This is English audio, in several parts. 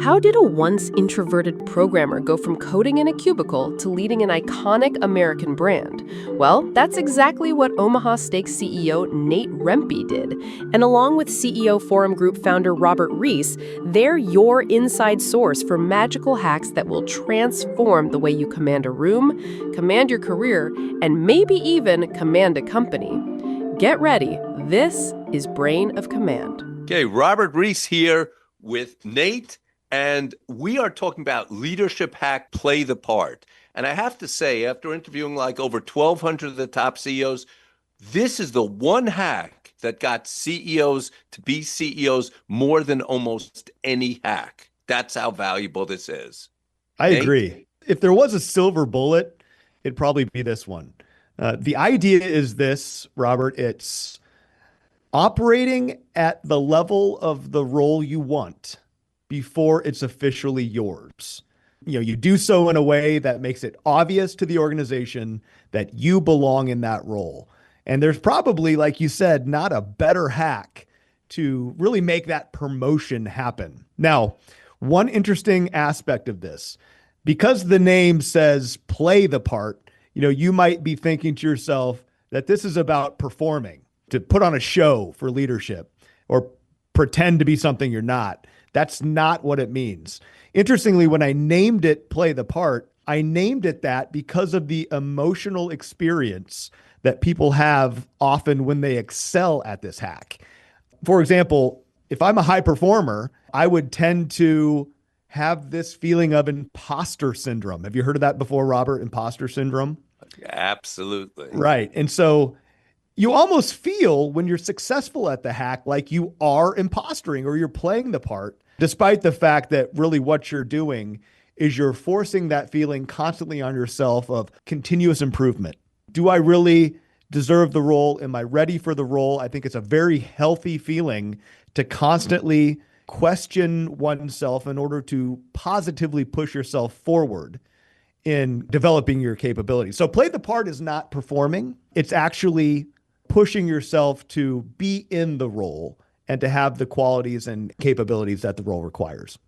How did a once introverted programmer go from coding in a cubicle to leading an iconic American brand? Well, that's exactly what Omaha Steaks CEO Nate Rempe did. And along with CEO Forum Group founder Robert Reiss, they're your inside source for magical hacks that will transform the way you command a room, command your career, and maybe even command a company. Get ready. This is Brain of Command. Okay, Robert Reiss here with Nate. And we are talking about leadership hack, play the part. And I have to say, after interviewing like over 1,200 of the top CEOs, this is the one hack that got CEOs to be CEOs more than almost any hack. That's how valuable this is. I Nate? agree. If there was a silver bullet, it'd probably be this one. The idea is this, Robert, it's operating at the level of the role you want before it's officially yours. You do so in a way that makes it obvious to the organization that you belong in that role. And there's probably, like you said, not a better hack to really make that promotion happen. Now, one interesting aspect of this, because the name says play the part, you might be thinking to yourself that this is about performing, to put on a show for leadership or pretend to be something you're not. That's not what it means. Interestingly, when I named it Play the Part, I named it that because of the emotional experience that people have often when they excel at this hack. For example, if I'm a high performer, I would tend to have this feeling of imposter syndrome. Have you heard of that before, Robert? Imposter syndrome? Absolutely. Right. And so you almost feel when you're successful at the hack like you are impostering or you're playing the part, despite the fact that really what you're doing is you're forcing that feeling constantly on yourself of continuous improvement. Do I really deserve the role? Am I ready for the role? I think it's a very healthy feeling to constantly question oneself in order to positively push yourself forward in developing your capabilities. So play the part is not performing. It's actually pushing yourself to be in the role and to have the qualities and capabilities that the role requires.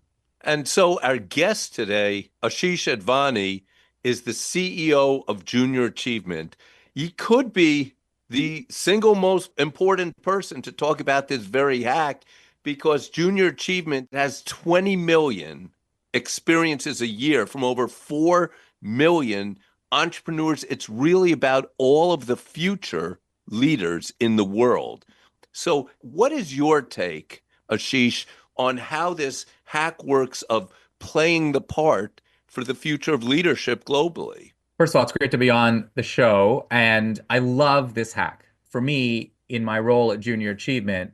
And so our guest today, Asheesh Advani, is the CEO of Junior Achievement. He could be the single most important person to talk about this very hack because Junior Achievement has 20 million experiences a year from over 4 million entrepreneurs. It's really about all of the future leaders in the world. So what is your take, Asheesh, on how this hack works of playing the part for the future of leadership globally? First of all, it's great to be on the show, and I love this hack. For me, in my role at Junior Achievement,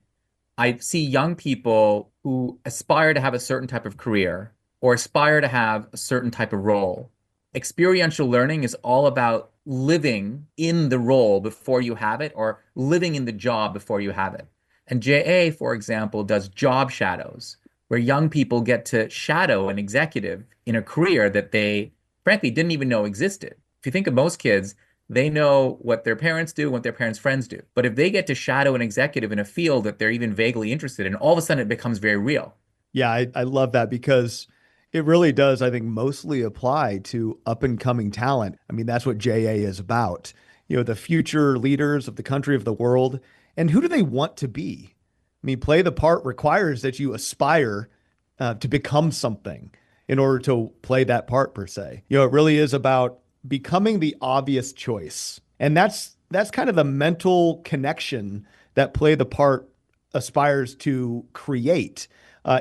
I see young people who aspire to have a certain type of career or aspire to have a certain type of role. Experiential learning is all about living in the role before you have it or living in the job before you have it. And JA, for example, does job shadows, where young people get to shadow an executive in a career that they, frankly, didn't even know existed. If you think of most kids, they know what their parents do, what their parents' friends do. But if they get to shadow an executive in a field that they're even vaguely interested in, all of a sudden it becomes very real. Yeah, I love that because it really does, I think, mostly apply to up and coming talent. I mean, that's what JA is about. The future leaders of the country, of the world. And who do they want to be? I mean, play the part requires that you aspire to become something in order to play that part, per se. It really is about becoming the obvious choice. And that's kind of the mental connection that play the part aspires to create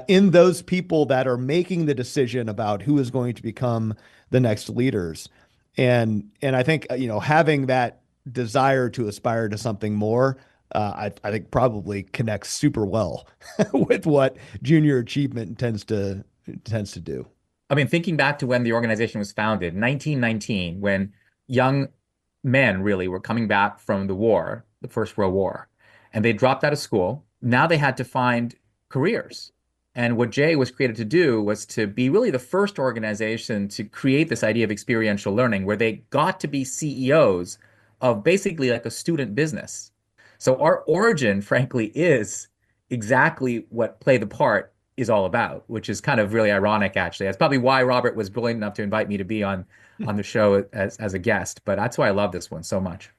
in those people that are making the decision about who is going to become the next leaders. And I think, having that desire to aspire to something more, I think probably connects super well with what Junior Achievement tends to do. I mean, thinking back to when the organization was founded, 1919, when young men really were coming back from the war, the First World War, and they dropped out of school. Now they had to find careers. And what Jay was created to do was to be really the first organization to create this idea of experiential learning, where they got to be CEOs of basically like a student business. So our origin, frankly, is exactly what Play the Part is all about, which is kind of really ironic, actually. That's probably why Robert was brilliant enough to invite me to be on the show as a guest. But that's why I love this one so much.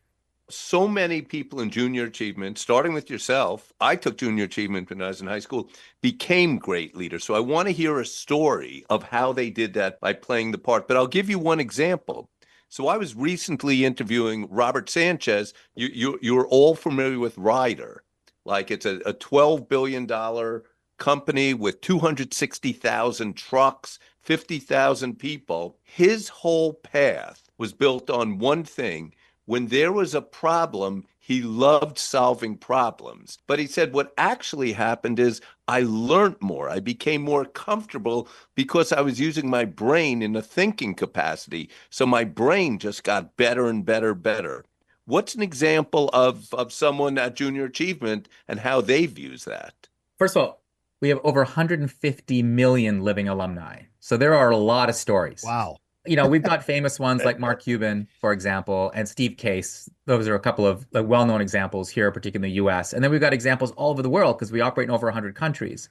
So many people in junior achievement, starting with yourself, I took junior achievement when I was in high school, became great leaders. So I want to hear a story of how they did that by playing the part. But I'll give you one example. So I was recently interviewing Robert Sanchez. You're all familiar with Ryder. Like it's a $12 billion company with 260,000 trucks, 50,000 people. His whole path was built on one thing. When there was a problem, he loved solving problems. But he said what actually happened is I learned more. I became more comfortable because I was using my brain in a thinking capacity. So my brain just got better and better, better. What's an example of someone at junior achievement and how they've used that? First of all, we have over 150 million living alumni. So there are a lot of stories. Wow. We've got famous ones like Mark Cuban, for example, and Steve Case. Those are a couple of well-known examples here, particularly in the US. And then we've got examples all over the world because we operate in over 100 countries.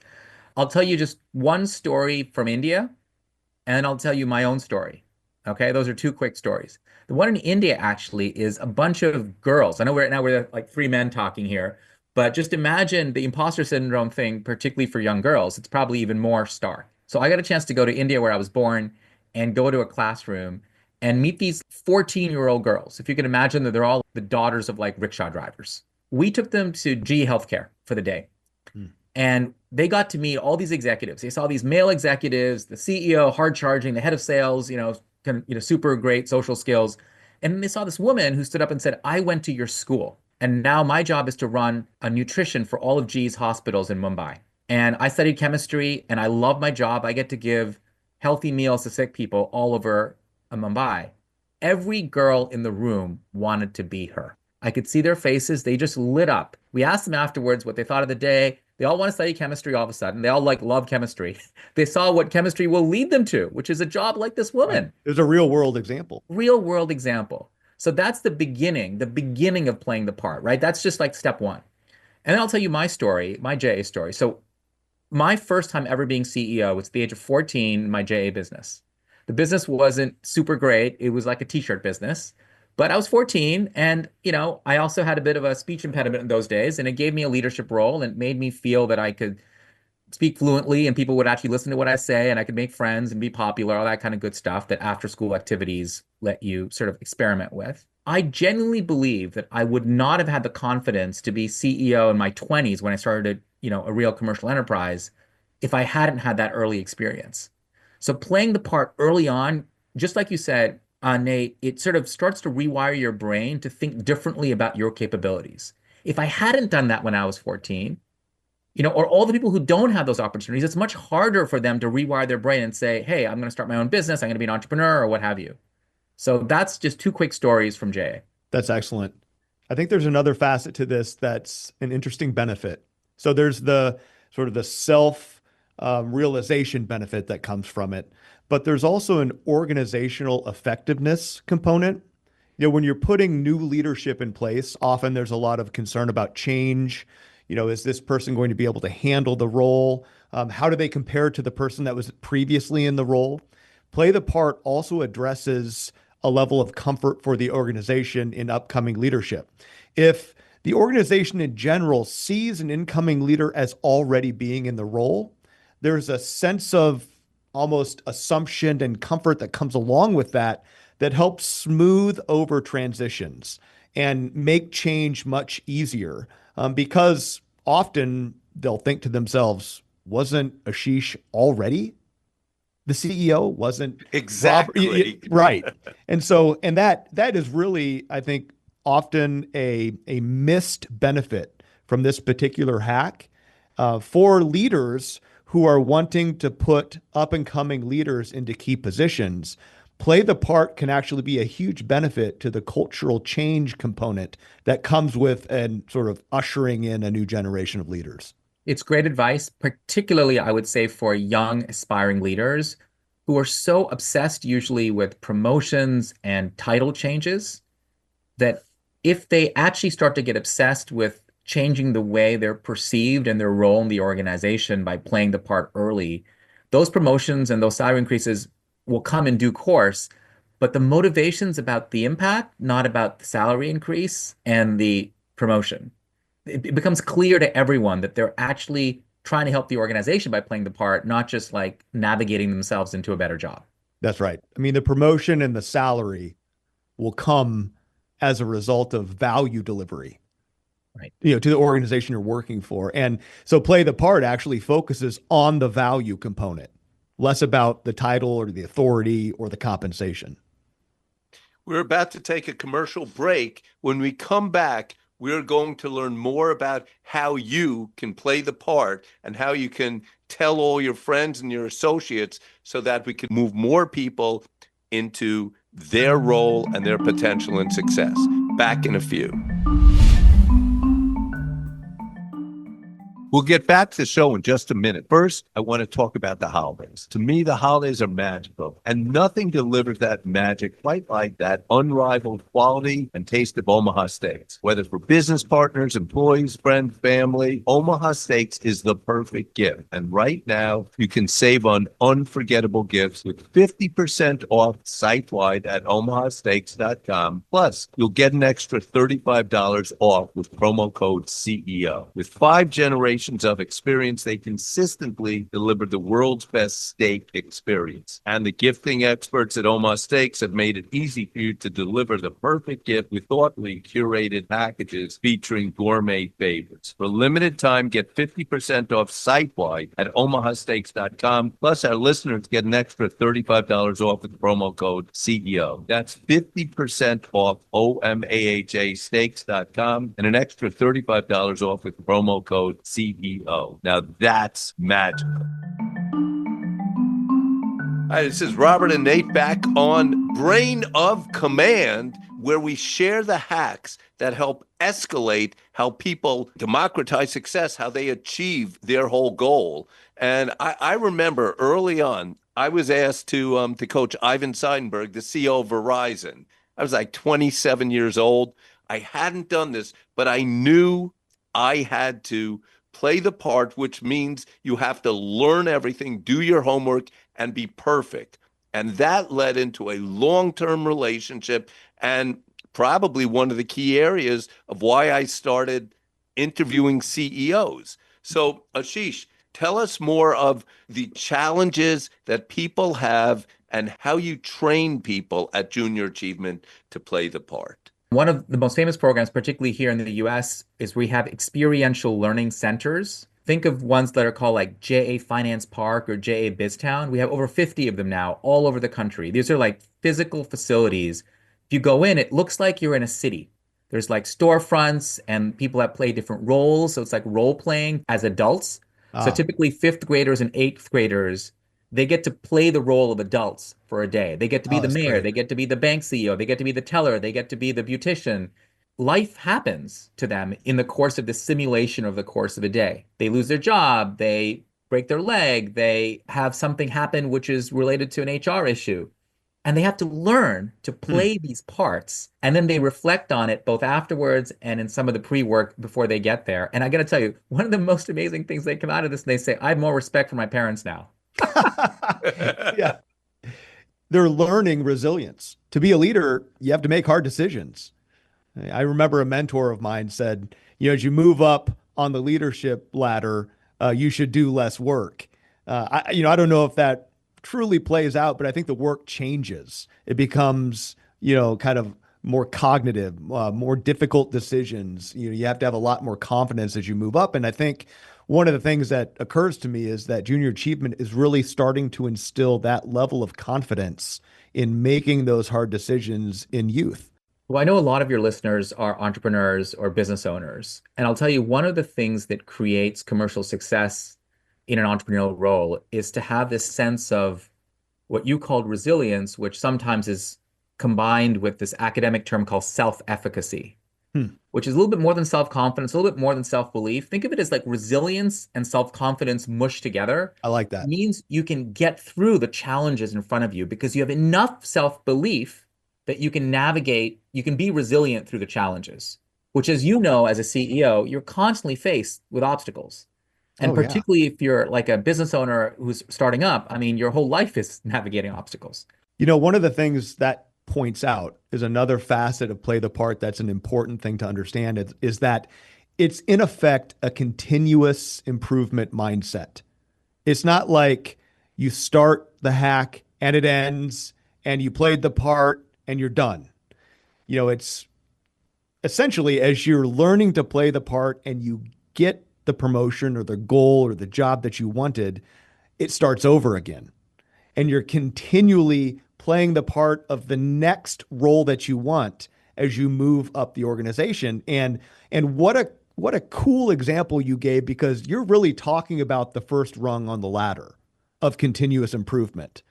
I'll tell you just one story from India, and then I'll tell you my own story. Okay, those are two quick stories. The one in India actually is a bunch of girls. I know we're like three men talking here, but just imagine the imposter syndrome thing, particularly for young girls. It's probably even more stark. So I got a chance to go to India where I was born and go to a classroom and meet these 14-year-old girls. If you can imagine that they're all the daughters of like rickshaw drivers. We took them to GE Healthcare for the day. And they got to meet all these executives. They saw these male executives, the CEO, hard charging, the head of sales, super great social skills. And then they saw this woman who stood up and said, I went to your school. And now my job is to run a nutrition for all of GE's hospitals in Mumbai. And I studied chemistry and I love my job. I get to give healthy meals to sick people all over Mumbai. Every girl in the room wanted to be her. I could see their faces. They just lit up. We asked them afterwards what they thought of the day. They all want to study chemistry all of a sudden. They all love chemistry. They saw what chemistry will lead them to, which is a job like this woman. Right. There's a real world example. Real world example. So that's the beginning of playing the part, right? That's just like step one. And then I'll tell you my story, my JA story. So my first time ever being CEO was at the age of 14 in my JA business. The business wasn't super great. It was like a t-shirt business. But I was 14 and, I also had a bit of a speech impediment in those days, and it gave me a leadership role and made me feel that I could speak fluently and people would actually listen to what I say and I could make friends and be popular, all that kind of good stuff that after school activities let you sort of experiment with. I genuinely believe that I would not have had the confidence to be CEO in my 20s when I started, a real commercial enterprise if I hadn't had that early experience. So playing the part early on, just like you said, Nate, it sort of starts to rewire your brain to think differently about your capabilities. If I hadn't done that when I was 14, or all the people who don't have those opportunities, it's much harder for them to rewire their brain and say, hey, I'm going to start my own business. I'm going to be an entrepreneur or what have you. So that's just two quick stories from Jay. That's excellent. I think there's another facet to this that's an interesting benefit. So there's the sort of the self realization benefit that comes from it. But there's also an organizational effectiveness component. When you're putting new leadership in place, often there's a lot of concern about change. Is this person going to be able to handle the role? How do they compare to the person that was previously in the role? Play the part also addresses a level of comfort for the organization in upcoming leadership. If the organization in general sees an incoming leader as already being in the role, there's a sense of almost assumption and comfort that comes along with that helps smooth over transitions and make change much easier. Because often they'll think to themselves, wasn't Asheesh already the CEO? Wasn't Exactly. Right. And that is really, I think, often a missed benefit from this particular hack for leaders who are wanting to put up and coming leaders into key positions. Play the part can actually be a huge benefit to the cultural change component that comes with and sort of ushering in a new generation of leaders. It's great advice, particularly, I would say, for young aspiring leaders who are so obsessed usually with promotions and title changes that if they actually start to get obsessed with changing the way they're perceived and their role in the organization by playing the part early, those promotions and those salary increases will come in due course. But the motivation's about the impact, not about the salary increase and the promotion. It becomes clear to everyone that they're actually trying to help the organization by playing the part, not just like navigating themselves into a better job. That's right. I mean, the promotion and the salary will come as a result of value delivery, Right. to the organization you're working for. And so play the part actually focuses on the value component, less about the title or the authority or the compensation. We're about to take a commercial break. When we come back, we're going to learn more about how you can play the part and how you can tell all your friends and your associates so that we can move more people into their role and their potential and success. Back in a few. We'll get back to the show in just a minute. First, I want to talk about the holidays. To me, the holidays are magical, and nothing delivers that magic quite like that unrivaled quality and taste of Omaha Steaks. Whether for business partners, employees, friends, family, Omaha Steaks is the perfect gift. And right now, you can save on unforgettable gifts with 50% off site-wide at omahasteaks.com. Plus, you'll get an extra $35 off with promo code CEO. With 5 generations of experience, they consistently deliver the world's best steak experience. And the gifting experts at Omaha Steaks have made it easy for you to deliver the perfect gift with thoughtfully curated packages featuring gourmet favorites. For a limited time, get 50% off site-wide at omahasteaks.com. Plus, our listeners get an extra $35 off with promo code CEO. That's 50% off omahasteaks.com and an extra $35 off with promo code CEO. Now that's magical. Hi, this is Robert and Nate back on Brain of Command, where we share the hacks that help escalate how people democratize success, how they achieve their whole goal. And I remember early on, I was asked to coach Ivan Seidenberg, the CEO of Verizon. I was like 27 years old. I hadn't done this, but I knew I had to play the part, which means you have to learn everything, do your homework, and be perfect. And that led into a long-term relationship and probably one of the key areas of why I started interviewing CEOs. So, Asheesh, tell us more of the challenges that people have and how you train people at Junior Achievement to play the part. One of the most famous programs, particularly here in the US, is we have experiential learning centers. Think of ones that are called like JA Finance Park or JA BizTown. We have over 50 of them now all over the country. These are like physical facilities. If you go in, it looks like you're in a city. There's like storefronts and people that play different roles. So it's like role playing as adults. So typically 5th graders and 8th graders, they get to play the role of adults for a day. They get to be the mayor. Great. They get to be the bank CEO. They get to be the teller. They get to be the beautician. Life happens to them in the course of the simulation of the course of a day. They lose their job. They break their leg. They have something happen which is related to an HR issue. And they have to learn to play these parts. And then they reflect on it both afterwards and in some of the pre-work before they get there. And I got to tell you, one of the most amazing things they come out of this and they say, I have more respect for my parents now. Yeah. They're learning resilience. To be a leader, you have to make hard decisions. I remember a mentor of mine said, as you move up on the leadership ladder, you should do less work. I don't know if that truly plays out, but I think the work changes. It becomes, kind of more cognitive, more difficult decisions. You have to have a lot more confidence as you move up. And I think one of the things that occurs to me is that Junior Achievement is really starting to instill that level of confidence in making those hard decisions in youth. Well, I know a lot of your listeners are entrepreneurs or business owners. And I'll tell you, one of the things that creates commercial success in an entrepreneurial role is to have this sense of what you called resilience, which sometimes is combined with this academic term called self-efficacy, which is a little bit more than self-confidence, a little bit more than self-belief. Think of it as like resilience and self-confidence mushed together. I like that. It means you can get through the challenges in front of you because you have enough self-belief that you can navigate, you can be resilient through the challenges. which, as you know, as a CEO, you're constantly faced with obstacles. And Oh, yeah. particularly if you're like a business owner who's starting up, I mean, your whole life is navigating obstacles. One of the things that points out is another facet of play the part that's an important thing to understand is that it's in effect a continuous improvement mindset. It's not like you start the hack and it ends and you played the part and you're done. It's essentially as you're learning to play the part and you get the promotion or the goal or the job that you wanted, it starts over again. And you're continually playing the part of the next role that you want as you move up the organization. And what a cool example you gave, because you're really talking about the first rung on the ladder of continuous improvement.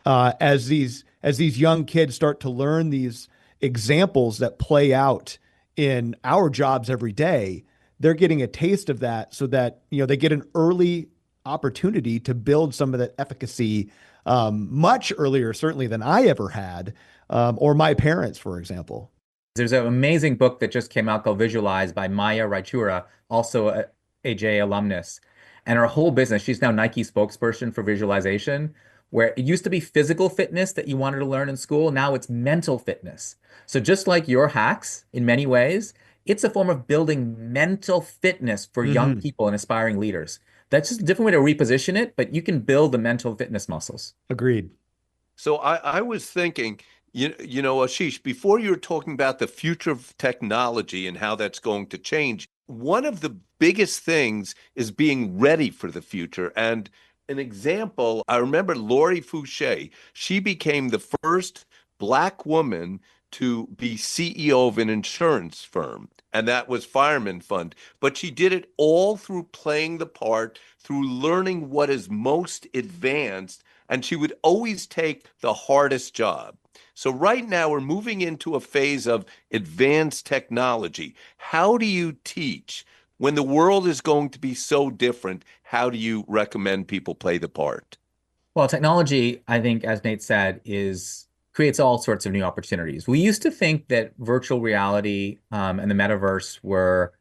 As these young kids start to learn these examples that play out in our jobs every day, they're getting a taste of that so that they get an early opportunity to build some of that efficacy much earlier, certainly than I ever had, or my parents, for example. There's an amazing book that just came out called Visualize by Maya Raichura, also a AJ alumnus. And her whole business, she's now Nike spokesperson for visualization, where it used to be physical fitness that you wanted to learn in school. Now it's mental fitness. So just like your hacks, in many ways, it's a form of building mental fitness for young people and aspiring leaders. That's just a different way to reposition it, but you can build the mental fitness muscles. Agreed. So I was thinking, Asheesh, before you were talking about the future of technology and how that's going to change, one of the biggest things is being ready for the future. And an example, I remember Lori Fouché. She became the first Black woman to be CEO of an insurance firm, and that was Fireman Fund. But she did it all through playing the part, through learning what is most advanced, and she would always take the hardest job. So right now we're moving into a phase of advanced technology. How do you teach when the world is going to be so different? How do you recommend people play the part? Well, technology, I think, as Nate said, creates all sorts of new opportunities. We used to think that virtual reality and the metaverse were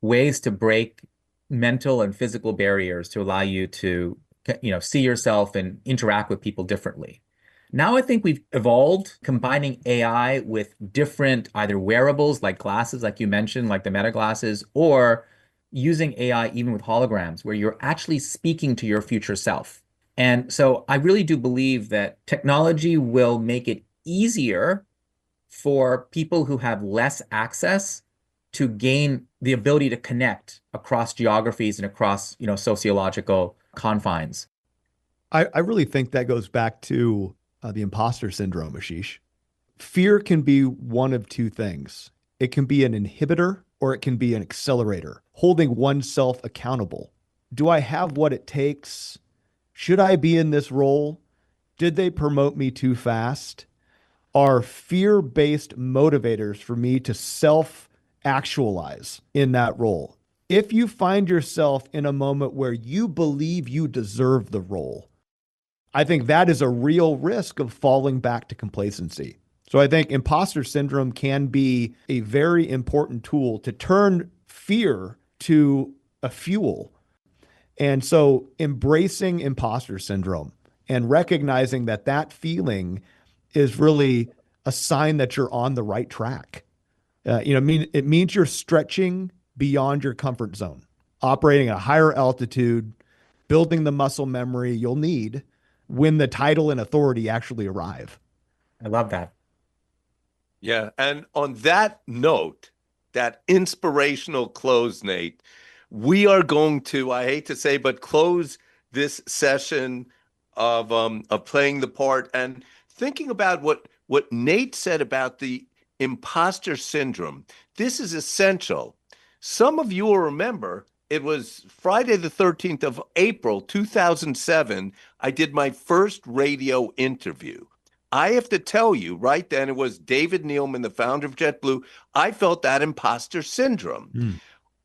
ways to break mental and physical barriers to allow you to, see yourself and interact with people differently. Now I think we've evolved combining AI with different either wearables like glasses, like you mentioned, like the meta glasses, or using AI even with holograms, where you're actually speaking to your future self. And so I really do believe that technology will make it easier for people who have less access to gain the ability to connect across geographies and across, sociological confines. I really think that goes back to the imposter syndrome, Asheesh. Fear can be one of two things. It can be an inhibitor or it can be an accelerator, holding oneself accountable. Do I have what it takes? Should I be in this role? Did they promote me too fast? Are fear-based motivators for me to self-actualize in that role. If you find yourself in a moment where you believe you deserve the role, I think that is a real risk of falling back to complacency. So I think imposter syndrome can be a very important tool to turn fear to a fuel. And so embracing imposter syndrome and recognizing that that feeling is really a sign that you're on the right track. It means you're stretching beyond your comfort zone, operating at a higher altitude, building the muscle memory you'll need when the title and authority actually arrive. I love that. Yeah. And on that note, that inspirational close, Nate, we are going to, I hate to say, but close this session of playing the part and thinking about what Nate said about the imposter syndrome. This is essential. Some of you will remember it was Friday the 13th of April, 2007. I did my first radio interview. I have to tell you, right then, it was David Neeleman, the founder of JetBlue. I felt that imposter syndrome.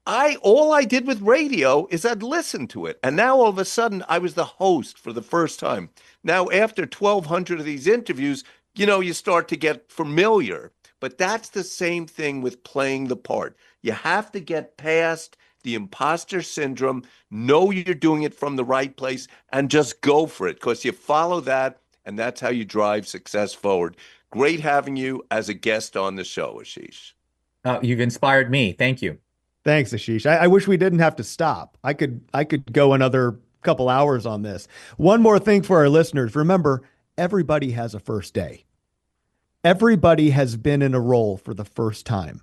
All I did with radio is I'd listen to it. And now all of a sudden I was the host for the first time. Now, after 1,200 of these interviews, you start to get familiar. But that's the same thing with playing the part. You have to get past the imposter syndrome, know you're doing it from the right place, and just go for it because you follow that, and that's how you drive success forward. Great having you as a guest on the show, Asheesh. You've inspired me. Thank you. Thanks, Asheesh. I wish we didn't have to stop. I could go another couple hours on this. One more thing for our listeners. Remember, everybody has a first day. Everybody has been in a role for the first time.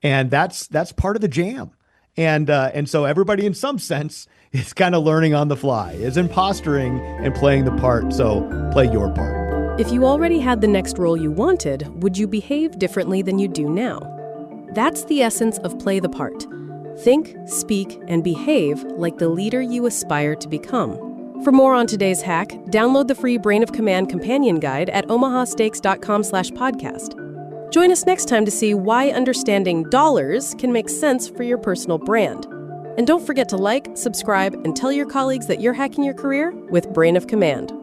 And that's part of the jam. And so everybody in some sense is kind of learning on the fly, is impostering and playing the part. So play your part. If you already had the next role you wanted, would you behave differently than you do now? That's the essence of play the part. Think, speak, and behave like the leader you aspire to become. For more on today's hack, download the free Brain of Command companion guide at omahasteaks.com/podcast. Join us next time to see why understanding dollars can make sense for your personal brand. And don't forget to like, subscribe, and tell your colleagues that you're hacking your career with Brain of Command.